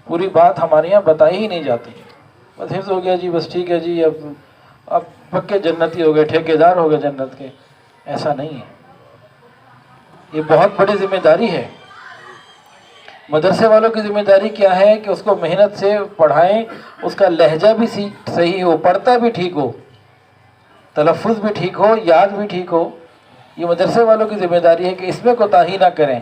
پوری بات ہمارے یہاں بتائی ہی نہیں جاتی. بس حفظ ہو گیا جی، بس ٹھیک ہے جی، اب پکے جنتی ہو گئے، ٹھیکیدار ہو گئے جنت کے. ایسا نہیں ہے. یہ بہت بڑی ذمہ داری ہے. مدرسے والوں کی ذمہ داری کیا ہے کہ اس کو محنت سے پڑھائیں، اس کا لہجہ بھی صحیح ہو، پڑھتا بھی ٹھیک ہو، تلفظ بھی ٹھیک ہو، یاد بھی ٹھیک ہو. یہ مدرسے والوں کی ذمہ داری ہے کہ اس میں کوتاہی نہ کریں.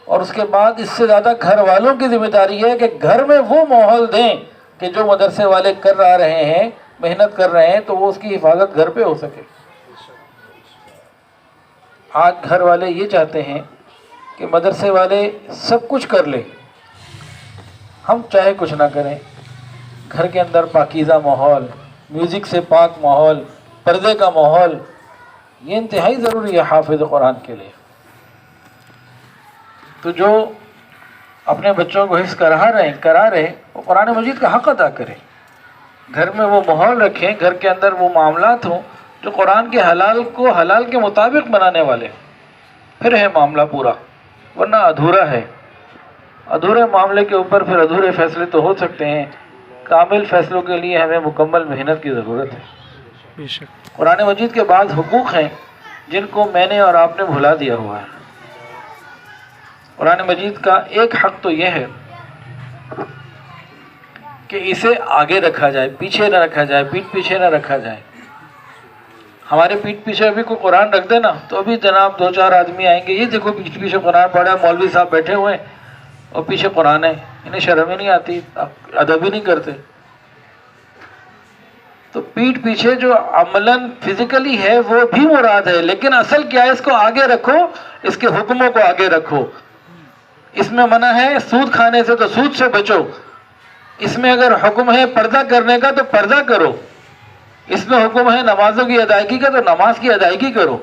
اور اس کے بعد اس سے زیادہ گھر والوں کی ذمہ داری ہے کہ گھر میں وہ ماحول دیں کہ جو مدرسے والے کر رہے ہیں، محنت کر رہے ہیں، تو وہ اس کی حفاظت گھر پہ ہو سکے. آج گھر والے یہ چاہتے ہیں کہ مدرسے والے سب کچھ کر لیں، ہم چاہے کچھ نہ کریں. گھر کے اندر پاکیزہ ماحول، میوزک سے پاک ماحول، پردے کا ماحول، یہ انتہائی ضروری ہے حافظ قرآن کے لیے. تو جو اپنے بچوں کو حفظ کرا رہے وہ قرآن مجید کا حق ادا کریں. گھر میں وہ ماحول رکھیں، گھر کے اندر وہ معاملات ہوں جو قرآن کے حلال کو حلال کے مطابق بنانے والے. پھر ہے معاملہ پورا، ورنہ ادھورا ہے. ادھورے معاملے کے اوپر پھر ادھورے فیصلے تو ہو سکتے ہیں. کامل فیصلوں کے لیے ہمیں مکمل محنت کی ضرورت ہے. قرآن مجید کے بعض حقوق ہیں جن کو میں نے اور آپ نے بھلا دیا ہوا ہے. قرآن مجید کا ایک حق تو یہ ہے کہ اسے آگے رکھا جائے، پیچھے نہ رکھا جائے، پیٹھ پیچھے نہ رکھا جائے. ہمارے پیٹھ پیچھے ابھی کوئی قرآن رکھ دے نا تو ابھی جناب 2-4 آدمی آئیں گے، یہ دیکھو پیٹھ پیچھے قرآن پڑھا، مولوی صاحب بیٹھے ہوئے ہیں اور پیچھے قرآن ہے، انہیں شرم ہی نہیں آتی، ادب ہی نہیں کرتے. تو پیٹھ پیچھے جو عملاً فزیکلی ہے وہ بھی مراد ہے، لیکن اصل کیا ہے؟ اس کو آگے رکھو، اس کے حکموں کو آگے رکھو. اس میں منع ہے سود کھانے سے تو سود سے بچو. اس میں اگر حکم ہے پردہ کرنے کا تو پردہ کرو. اس میں حکم ہے نمازوں کی ادائیگی کا تو نماز کی ادائیگی کرو.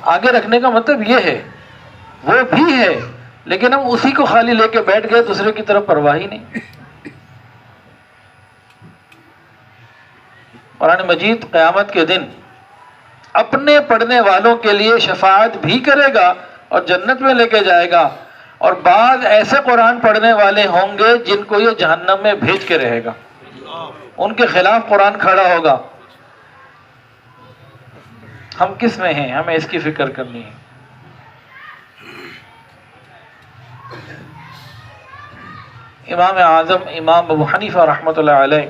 آگے رکھنے کا مطلب یہ ہے. وہ بھی ہے لیکن ہم اسی کو خالی لے کے بیٹھ گئے، دوسرے کی طرف پرواہ ہی نہیں. قرآن مجید قیامت کے دن اپنے پڑھنے والوں کے لیے شفاعت بھی کرے گا اور جنت میں لے کے جائے گا. اور بعض ایسے قرآن پڑھنے والے ہوں گے جن کو یہ جہنم میں بھیج کے رہے گا، ان کے خلاف قرآن کھڑا ہوگا. ہم کس میں ہیں؟ ہمیں اس کی فکر کرنی ہے. امام اعظم امام ابو حنیفہ رحمۃ اللہ علیہ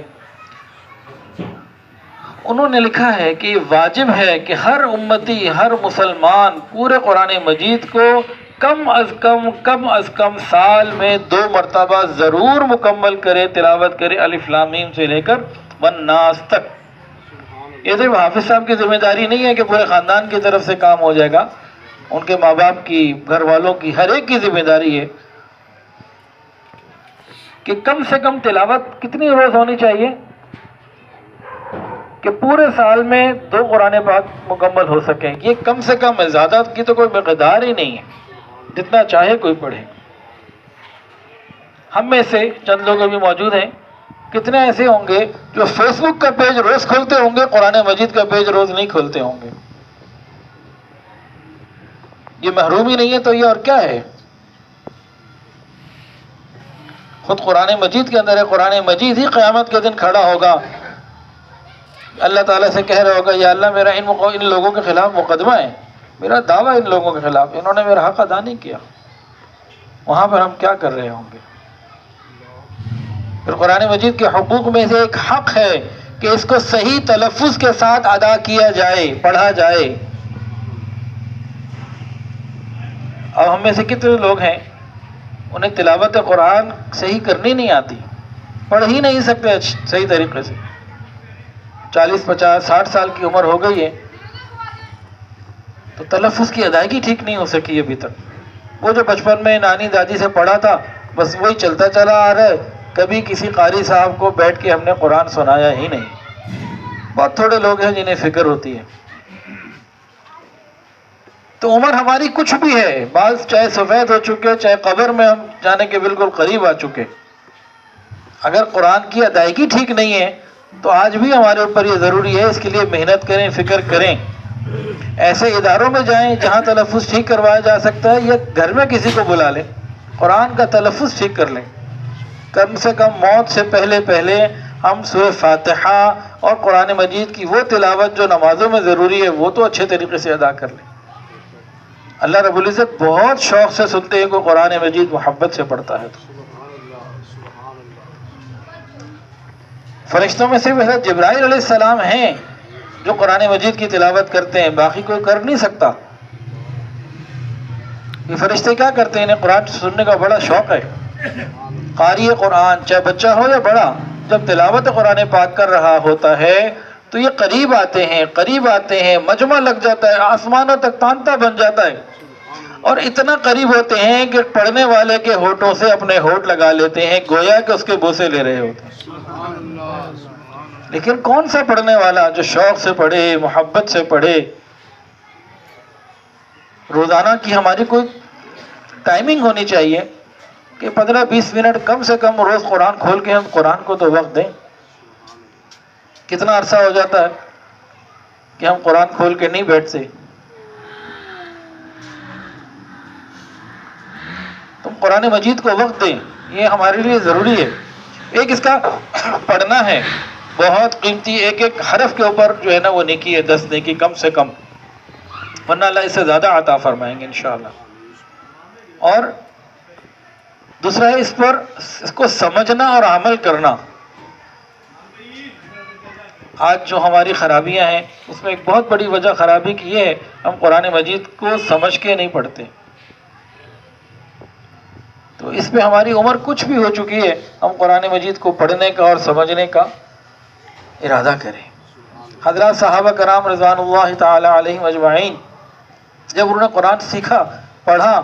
انہوں نے لکھا ہے کہ یہ واجب ہے کہ ہر امتی، ہر مسلمان پورے قرآن مجید کو کم از کم سال میں 2 مرتبہ ضرور مکمل کرے، تلاوت کرے، الف لام میم سے لے کر والناس تک. یہ صرف حافظ صاحب کی ذمہ داری نہیں ہے کہ پورے خاندان کی طرف سے کام ہو جائے گا، ان کے ماں باپ کی، گھر والوں کی، ہر ایک کی ذمہ داری ہے کہ کم سے کم تلاوت کتنی روز ہونی چاہیے کہ پورے سال میں 2 قرآن پاک مکمل ہو سکیں. یہ کم سے کم ہے، زیادہ کی تو کوئی مقدار ہی نہیں ہے، جتنا چاہے کوئی پڑھے. ہم میں سے چند لوگ ابھی موجود ہیں، کتنے ایسے ہوں گے جو فیس بک کا پیج روز کھولتے ہوں گے، قرآن مجید کا پیج روز نہیں کھولتے ہوں گے. یہ محرومی نہیں ہے تو یہ اور کیا ہے؟ خود قرآن مجید کے اندر ہے. قرآن مجید ہی قیامت کے دن کھڑا ہوگا، اللہ تعالیٰ سے کہہ رہا ہوگا یا اللہ میرا ان لوگوں کے خلاف مقدمہ ہے، میرا دعویٰ ان لوگوں کے خلاف، انہوں نے میرا حق ادا نہیں کیا. وہاں پر ہم کیا کر رہے ہوں گے؟ پھر قرآن مجید کے حقوق میں سے ایک حق ہے کہ اس کو صحیح تلفظ کے ساتھ ادا کیا جائے، پڑھا جائے. اب ہم میں سے کتنے لوگ ہیں انہیں تلاوت قرآن صحیح کرنی نہیں آتی، پڑھ ہی نہیں سکتے صحیح طریقے سے. 40 50 60 سال کی عمر ہو گئی ہے تو تلفظ کی ادائیگی ٹھیک نہیں ہو سکی ابھی تک. وہ جو بچپن میں نانی دادی سے پڑھا تھا بس وہی چلتا چلا آ رہا ہے. کبھی کسی قاری صاحب کو بیٹھ کے ہم نے قرآن سنایا ہی نہیں. بہت تھوڑے لوگ ہیں جنہیں فکر ہوتی ہے. تو عمر ہماری کچھ بھی ہے، بعض چاہے سفید ہو چکے، چاہے قبر میں ہم جانے کے بالکل قریب آ چکے. اگر قرآن کی ادائیگی ٹھیک نہیں ہے تو آج بھی ہمارے اوپر یہ ضروری ہے، اس کے لیے محنت کریں، فکر کریں. ایسے اداروں میں جائیں جہاں تلفظ ٹھیک کروایا جا سکتا ہے، یا گھر میں کسی کو بلا لیں. قرآن کا تلفظ ٹھیک کر لیں. کم سے کم موت سے پہلے پہلے ہم سورہ فاتحہ اور قرآن مجید کی وہ تلاوت جو نمازوں میں ضروری ہے وہ تو اچھے طریقے سے ادا کر لیں. اللہ رب العزت بہت شوق سے سنتے ہیں کہ قرآن مجید محبت سے پڑھتا ہے. فرشتوں میں صرف حضرت جبرائیل علیہ السلام ہیں جو قرآن مجید کی تلاوت کرتے ہیں، باقی کوئی کر نہیں سکتا. یہ فرشتے کیا کرتے ہیں؟ انہیں قرآن سننے کا بڑا شوق ہے. قاری قرآن چاہے بچہ ہو یا بڑا، جب تلاوت قرآن پاک کر رہا ہوتا ہے تو یہ قریب آتے ہیں، مجمع لگ جاتا ہے، آسمانوں تک تانتا بن جاتا ہے، اور اتنا قریب ہوتے ہیں کہ پڑھنے والے کے ہونٹوں سے اپنے ہونٹ لگا لیتے ہیں، گویا کہ اس کے بوسے لے رہے ہوتے ہیں. لیکن کون سا پڑھنے والا جو شوق سے پڑھے، محبت سے پڑھے. روزانہ کی ہماری کوئی ٹائمنگ ہونی چاہیے کہ 15-20 منٹ کم سے کم روز قرآن کھول کے ہم قرآن کو تو وقت دیں. کتنا عرصہ ہو جاتا ہے کہ ہم قرآن کھول کے نہیں بیٹھتے. تم قرآن مجید کو وقت دیں، یہ ہمارے لیے ضروری ہے. ایک اس کا پڑھنا ہے بہت قیمتی، ایک ایک حرف کے اوپر جو ہے نا وہ نیکی ہے، 10 نیکی کم سے کم، ورنہ اللہ اس سے زیادہ عطا فرمائیں گے انشاءاللہ. اور دوسرا ہے اس کو سمجھنا اور عمل کرنا. آج جو ہماری خرابیاں ہیں اس میں ایک بہت بڑی وجہ خرابی کی یہ ہے، ہم قرآن مجید کو سمجھ کے نہیں پڑھتے. تو اس پہ ہماری عمر کچھ بھی ہو چکی ہے، ہم قرآن مجید کو پڑھنے کا اور سمجھنے کا ارادہ کریں. حضرات صحابہ کرام رضوان اللہ تعالی علیہم اجمعین جب انہوں نے قرآن سیکھا، پڑھا،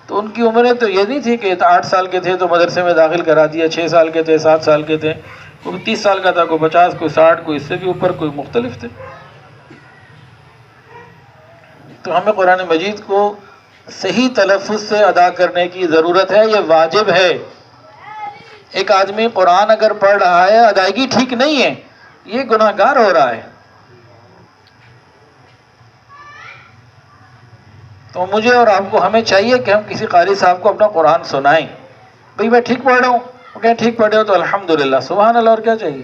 تو ان کی عمریں تو یہ نہیں تھی کہ 8 سال کے تھے تو مدرسے میں داخل کرا دیا، 6 سال کے تھے، 7 سال کے تھے، کوئی 30 سال کا تھا، کوئی 50، کوئی 60، کوئی اس سے بھی اوپر، کوئی مختلف تھے. تو ہمیں قرآن مجید کو صحیح تلفظ سے ادا کرنے کی ضرورت ہے، یہ واجب ہے. ایک آدمی قرآن اگر پڑھ رہا ہے، ادائیگی ٹھیک نہیں ہے، یہ گناہگار ہو رہا ہے. تو مجھے اور آپ کو ہمیں چاہیے کہ ہم کسی قاری صاحب کو اپنا قرآن سنائیں. بھئی میں ٹھیک پڑھ رہا ہوں، وہ کہیں ٹھیک پڑھے ہو تو الحمدللہ، سبحان اللہ، اور کیا چاہیے.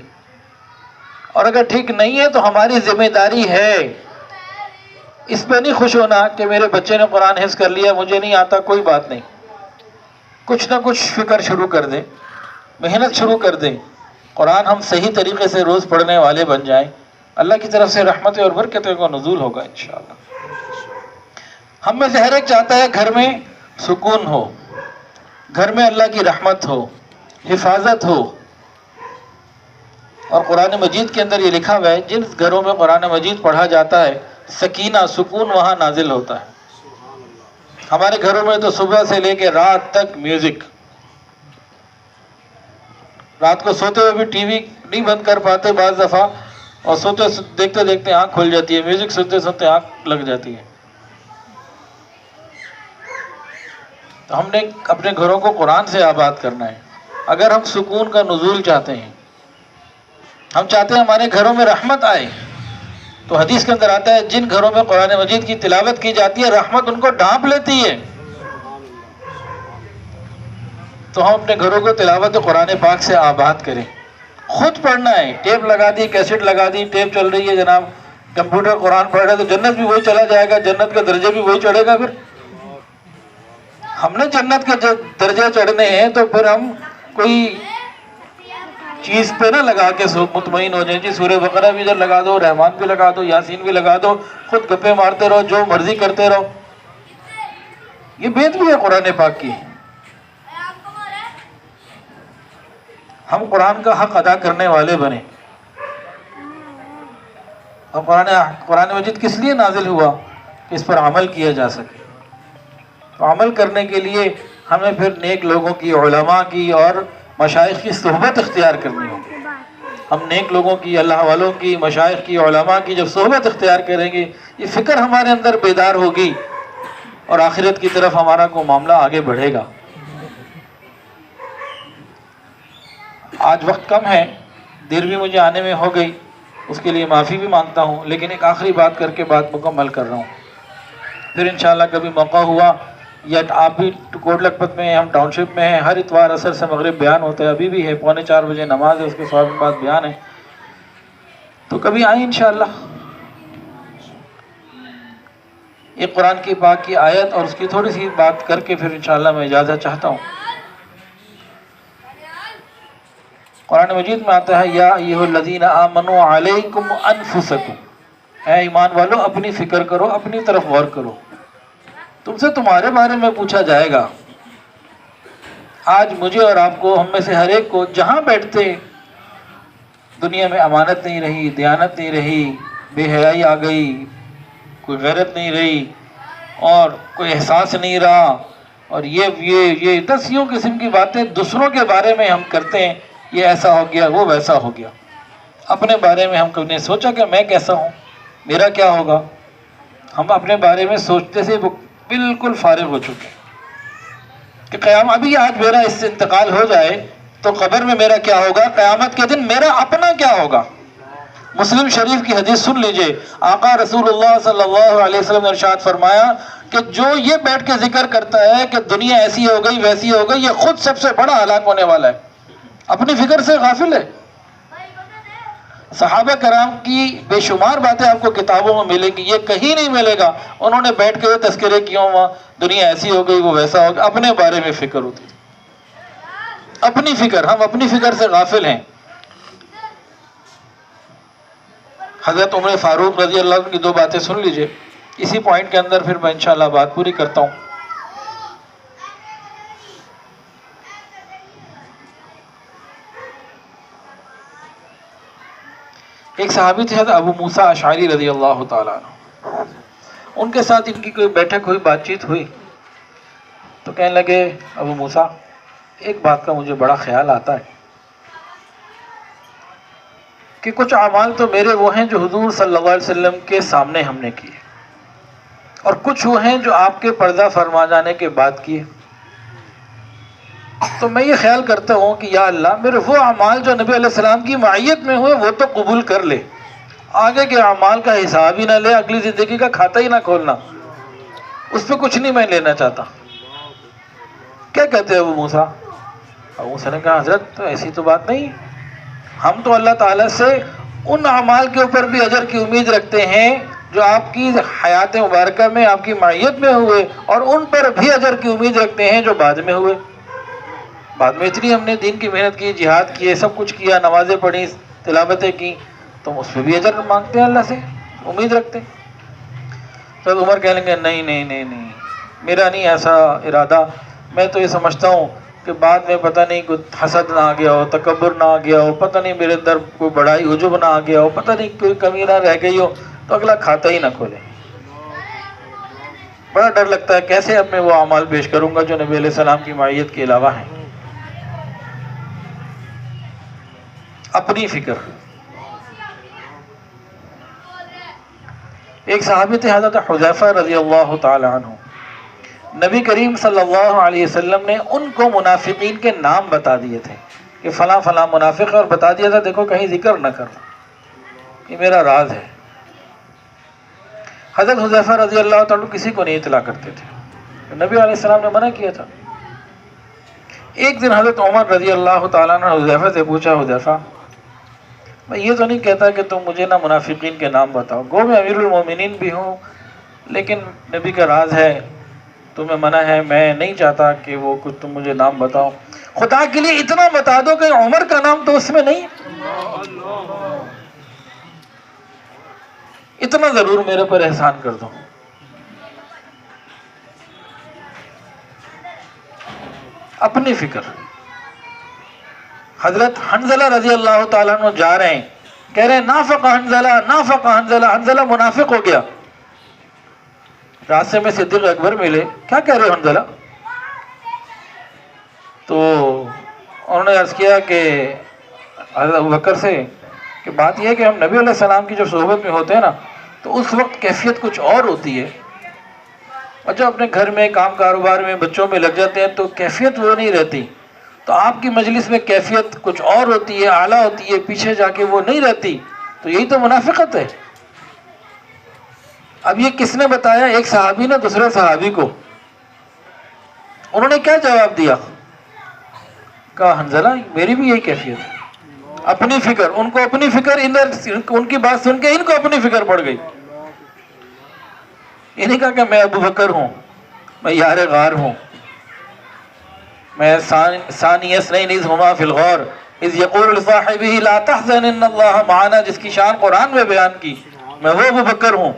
اور اگر ٹھیک نہیں ہے تو ہماری ذمہ داری ہے اس پہ نہیں خوش ہونا کہ میرے بچے نے قرآن حفظ کر لیا، مجھے نہیں آتا. کوئی بات نہیں، کچھ نہ کچھ فکر شروع کر دیں، محنت شروع کر دیں، قرآن ہم صحیح طریقے سے روز پڑھنے والے بن جائیں. اللہ کی طرف سے رحمتیں اور برکتیں کا نزول ہوگا انشاءاللہ. ہم میں سے ہر ایک چاہتا ہے گھر میں سکون ہو، گھر میں اللہ کی رحمت ہو، حفاظت ہو. اور قرآن مجید کے اندر یہ لکھا ہوا ہے جن گھروں میں قرآن مجید پڑھا جاتا ہے سکینہ، سکون وہاں نازل ہوتا ہے. ہمارے گھروں میں تو صبح سے لے کے رات تک میوزک. رات کو سوتے ہوئے بھی ٹی وی نہیں بند کر پاتے بعض دفعہ، اور سوتے دیکھتے دیکھتے آنکھ کھل جاتی ہے، میوزک سنتے سنتے آنکھ لگ جاتی ہے. تو ہم نے اپنے گھروں کو قرآن سے آباد کرنا ہے. اگر ہم سکون کا نزول چاہتے ہیں، ہم چاہتے ہیں ہمارے گھروں میں رحمت آئے، تو حدیث کے اندر آتا ہے جن گھروں میں قرآن مجید کی تلاوت کی جاتی ہے رحمت ان کو ڈھانپ لیتی ہے. تو ہم اپنے گھروں کو تلاوت قرآن پاک سے آباد کریں. خود پڑھنا ہے، ٹیپ لگا دی، کیسٹ لگا دی، ٹیپ چل رہی ہے جناب، کمپیوٹر قرآن پڑھ رہا ہے تو جنت بھی وہی چلا جائے گا، جنت کا درجہ بھی وہی چڑھے گا. پھر ہم نے جنت کے درجے چڑھنے ہیں تو پھر ہم کوئی چیز پہ نہ لگا کے مطمئن ہو جائیں جی سورہ بقرہ بھی ادھر لگا دو، رحمان بھی لگا دو، یاسین بھی لگا دو، خود گپے مارتے رہو، جو مرضی کرتے رہو. یہ بیت بھی ہے قرآن پاک کی. ہم قرآن کا حق ادا کرنے والے بنیں. اور قرآن مجید کس لیے نازل ہوا کہ اس پر عمل کیا جا سکے. تو عمل کرنے کے لیے ہمیں پھر نیک لوگوں کی، علماء کی اور مشائخ کی صحبت اختیار کرنی ہوگی. ہم نیک لوگوں کی، اللہ والوں کی، مشائخ کی، علماء کی جب صحبت اختیار کریں گے، یہ فکر ہمارے اندر بیدار ہوگی اور آخرت کی طرف ہمارا کو معاملہ آگے بڑھے گا. آج وقت کم ہے، دیر بھی مجھے آنے میں ہو گئی، اس کے لیے معافی بھی مانگتا ہوں، لیکن ایک آخری بات کر کے بات مکمل کر رہا ہوں. پھر انشاءاللہ کبھی موقع ہوا یا آپ بھی کوٹ لکھپت میں ہیں، ہم ٹاؤن شپ میں ہیں، ہر اتوار عصر سے مغرب بیان ہوتا ہے، ابھی بھی ہے، 3:45 بجے نماز ہے، اس کے فوراً بعد بیان ہے، تو کبھی آئیں انشاءاللہ۔ یہ قرآن کی پاک کی آیت اور اس کی تھوڑی سی بات کر کے پھر انشاءاللہ میں اجازت چاہتا ہوں۔ قرآن مجید میں آتا ہے یا ایھا الذین آمنوا علیکم انفسکم، اے ایمان والو اپنی فکر کرو، اپنی طرف غور کرو، تم سے تمہارے بارے میں پوچھا جائے گا۔ آج مجھے اور آپ کو، ہم میں سے ہر ایک کو جہاں بیٹھتے دنیا میں امانت نہیں رہی، دیانت نہیں رہی، بے حیائی آ گئی، کوئی غیرت نہیں رہی اور کوئی احساس نہیں رہا، اور یہ 10 یوں قسم کی باتیں دوسروں کے بارے میں ہم کرتے ہیں، یہ ایسا ہو گیا، وہ ویسا ہو گیا۔ اپنے بارے میں ہم کبھی نے سوچا کہ میں کیسا ہوں، میرا کیا ہوگا؟ ہم اپنے بارے میں سوچتے سے بالکل فارغ ہو چکے ہیں کہ قیامت، ابھی آج میرا اس سے انتقال ہو جائے تو قبر میں میرا کیا ہوگا، قیامت کے دن میرا اپنا کیا ہوگا۔ مسلم شریف کی حدیث سن لیجئے، آقا رسول اللہ صلی اللہ علیہ وسلم نے ارشاد فرمایا کہ جو یہ بیٹھ کے ذکر کرتا ہے کہ دنیا ایسی ہو گئی ویسی ہو گئی، یہ خود سب سے بڑا ہلاک ہونے والا ہے، اپنی فکر سے غافل ہے۔ صحابہ کرام کی بے شمار باتیں آپ کو کتابوں میں ملیں گی، یہ کہیں نہیں ملے گا انہوں نے بیٹھ کے وہ تذکرے کیوں ہوا، دنیا ایسی ہو گئی وہ ویسا ہو گیا، اپنے بارے میں فکر ہوتی تھی، اپنی فکر، ہم اپنی فکر سے غافل ہیں۔ حضرت عمر فاروق رضی اللہ عنہ کی 2 باتیں سن لیجئے، اسی پوائنٹ کے اندر پھر میں انشاءاللہ بات پوری کرتا ہوں۔ ایک صحابی تھے حضرت ابو موسیٰ اشعری رضی اللہ تعالیٰ عنہ، ان کے ساتھ ان کی کوئی بیٹھک ہوئی، بات چیت ہوئی، تو کہنے لگے ابو موسیٰ ایک بات کا مجھے بڑا خیال آتا ہے کہ کچھ اعمال تو میرے وہ ہیں جو حضور صلی اللہ علیہ وسلم کے سامنے ہم نے کیے، اور کچھ وہ ہیں جو آپ کے پردہ فرما جانے کے بعد کیے، تو میں یہ خیال کرتا ہوں کہ یا اللہ میرے وہ اعمال جو نبی علیہ السلام کی معیت میں ہوئے وہ تو قبول کر لے، آگے کے اعمال کا حساب ہی نہ لے، اگلی زندگی کا کھاتا ہی نہ کھولنا، اس پہ کچھ نہیں میں لینا چاہتا۔ کیا کہتے ہیں ابو موسیٰ؟ ابو موسیٰ نے کہا حضرت تو ایسی تو بات نہیں، ہم تو اللہ تعالیٰ سے ان اعمال کے اوپر بھی اجر کی امید رکھتے ہیں جو آپ کی حیات مبارکہ میں آپ کی معیت میں ہوئے، اور ان پر بھی اجر کی امید رکھتے ہیں جو بعد میں ہوئے، بعد میں اتنی ہم نے دین کی محنت کی، جہاد کیے، سب کچھ کیا، نمازیں پڑھی، تلاوتیں کی، تو اس پہ بھی اجر مانگتے ہیں اللہ سے، امید رکھتے ہیں۔ تو عمر کہنے لگے نہیں نہیں نہیں نہیں، میرا نہیں ایسا ارادہ، میں تو یہ سمجھتا ہوں کہ بعد میں پتہ نہیں کوئی حسد نہ آ گیا ہو، تکبر نہ آ گیا ہو، پتہ نہیں میرے اندر کوئی بڑائی عجب نہ آ گیا ہو، پتہ نہیں کوئی کمی نہ رہ گئی ہو، تو اگلا کھاتا ہی نہ کھولے۔ بڑا ڈر لگتا ہے کیسے اب میں وہ اعمال پیش کروں گا جو نبی علیہ السلام کی معیت کے علاوہ ہیں۔ اپنی فکر۔ ایک صحابی تھے حضرت حذیفہ رضی اللہ تعالی عنہ، نبی کریم صلی اللہ علیہ وسلم نے ان کو منافقین کے نام بتا دیے تھے کہ فلاں فلاں منافق ہے، اور بتا دیا تھا دیکھو کہیں ذکر نہ کرنا، یہ میرا راز ہے۔ حضرت حذیفہ رضی اللہ تعالیٰ کسی کو نہیں اطلاع کرتے تھے، نبی علیہ السلام نے منع کیا تھا۔ ایک دن حضرت عمر رضی اللہ تعالیٰ نے حذیفہ سے پوچھا حذیفہ میں یہ تو نہیں کہتا کہ تم مجھے نہ منافقین کے نام بتاؤ، گو میں امیر المومنین بھی ہوں، لیکن نبی کا راز ہے، تمہیں منع ہے، میں نہیں چاہتا کہ وہ کچھ تم مجھے نام بتاؤ، خدا کے لیے اتنا بتا دو کہ عمر کا نام تو اس میں نہیں، اتنا ضرور میرے پر احسان کر دو۔ اپنی فکر۔ حضرت حنظلہ رضی اللہ تعالیٰ عنہ جا رہے ہیں، کہہ رہے ہیں نافق حنظلہ نافق حنظلہ، حنظلہ منافق ہو گیا۔ راستے میں صدیق اکبر ملے، کیا کہہ رہے ہو حنظلہ؟ تو انہوں نے عرض کیا کہ حضرت ابوبکر سے کہ بات یہ ہے کہ ہم نبی علیہ السلام کی جو صحبت میں ہوتے ہیں نا تو اس وقت کیفیت کچھ اور ہوتی ہے، اور جب اپنے گھر میں کام کاروبار میں بچوں میں لگ جاتے ہیں تو کیفیت وہ نہیں رہتی، تو آپ کی مجلس میں کیفیت کچھ اور ہوتی ہے، اعلیٰ ہوتی ہے، پیچھے جا کے وہ نہیں رہتی، تو یہی تو منافقت ہے۔ اب یہ کس نے بتایا؟ ایک صحابی نے دوسرے صحابی کو، انہوں نے کیا جواب دیا؟ کہا حنظلہ میری بھی یہی کیفیت ہے، اپنی فکر، ان کو اپنی فکر، ادھر ان کی بات سن کے ان کو اپنی فکر پڑ گئی. یہ نہیں کہا کہ میں ابو بکر ہوں، میں یار غار ہوں، میں ثانی اثنین اذ ہما فی الغار اذ یقول لصاحبہ لا تحزن ان اللہ معنا، جس کی شان قرآن میں بیان کی، میں وہ ابو بکر ہوں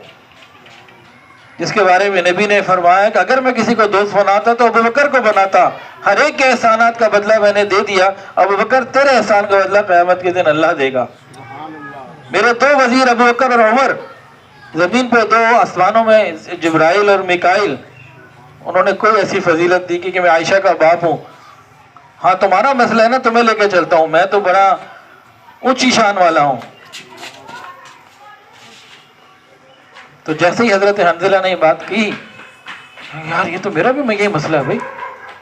جس کے بارے میں نبی نے فرمایا کہ اگر میں کسی کو دوست بناتا تو ابو بکر کو بناتا، ہر ایک کے احسانات کا بدلہ میں نے دے دیا، ابو بکر تیرے احسان کا بدلہ قیامت کے دن اللہ دے گا. میرے دو وزیر ابو بکر اور عمر، زمین پہ دو، آسمانوں میں جبرائیل اور میکائیل، انہوں نے کوئی ایسی فضیلت دی کہ میں عائشہ کا باپ ہوں. ہاں تمہارا مسئلہ ہے نا، تمہیں لے کے چلتا ہوں، میں تو بڑا اونچی شان والا ہوں. تو جیسے ہی حضرت حنظلہ نے یہ بات کی، یار یہ تو میرا بھی یہی مسئلہ ہے بھائی،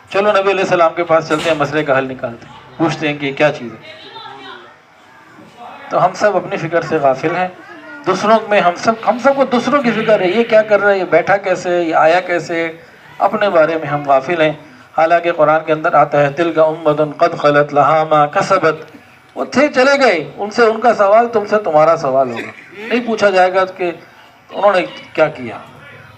چلو نبی علیہ السلام کے پاس چلتے ہیں، مسئلے کا حل نکالتے ہیں، پوچھتے ہیں کہ یہ کیا چیز ہے. تو ہم سب اپنی فکر سے غافل ہیں، دوسروں میں ہم سب کو دوسروں کی فکر ہے، یہ کیا کر رہا ہے، یہ بیٹھا کیسے، یہ آیا کیسے، اپنے بارے میں ہم غافل ہیں. حالانکہ قرآن کے اندر آتا ہے تلک امۃ قد خلت لہا ما کسبت، وہ تھے چلے گئے، ان سے ان کا سوال، تم سے تمہارا سوال ہوگا، نہیں پوچھا جائے گا کہ انہوں نے کیا کیا.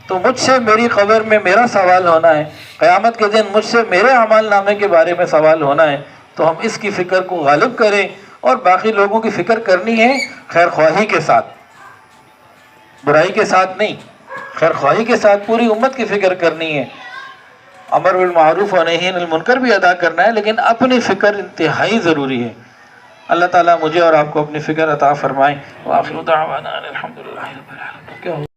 تو مجھ سے میری قبر میں میرا سوال ہونا ہے، قیامت کے دن مجھ سے میرے اعمال نامے کے بارے میں سوال ہونا ہے. تو ہم اس کی فکر کو غالب کریں، اور باقی لوگوں کی فکر کرنی ہے خیر خواہی کے ساتھ، برائی کے ساتھ نہیں، خیر خواہی کے ساتھ پوری امت کی فکر کرنی ہے. امر بالمعروف و نہی عن المنکر بھی ادا کرنا ہے، لیکن اپنی فکر انتہائی ضروری ہے. اللہ تعالیٰ مجھے اور آپ کو اپنی فکر عطا فرمائے. وآخر دعوانا الحمدللہ رب العالمین.